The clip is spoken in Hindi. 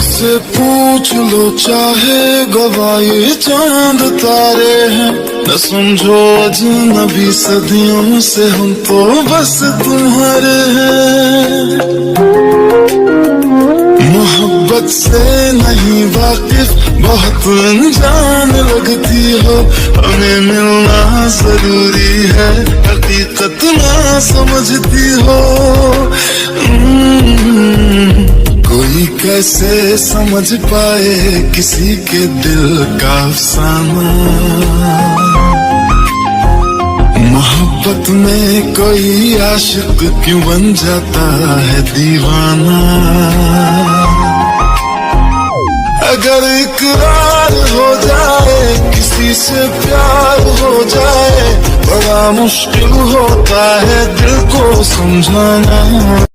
से पूछ लो चाहे गवाए चांद तारे हैं, न समझो अजनबी सदियों से हम तो बस तुम्हारे हैं। मोहब्बत से नहीं वाकिफ बहुत अनजान लगती हो, हमें मिलना जरूरी है हकीकत ना समझती हो। कोई कैसे समझ पाए किसी के दिल का अफसाना, मोहब्बत में कोई आशिक क्यों बन जाता है दीवाना। अगर इकरार हो जाए किसी से प्यार हो जाए, बड़ा मुश्किल होता है दिल को समझाना।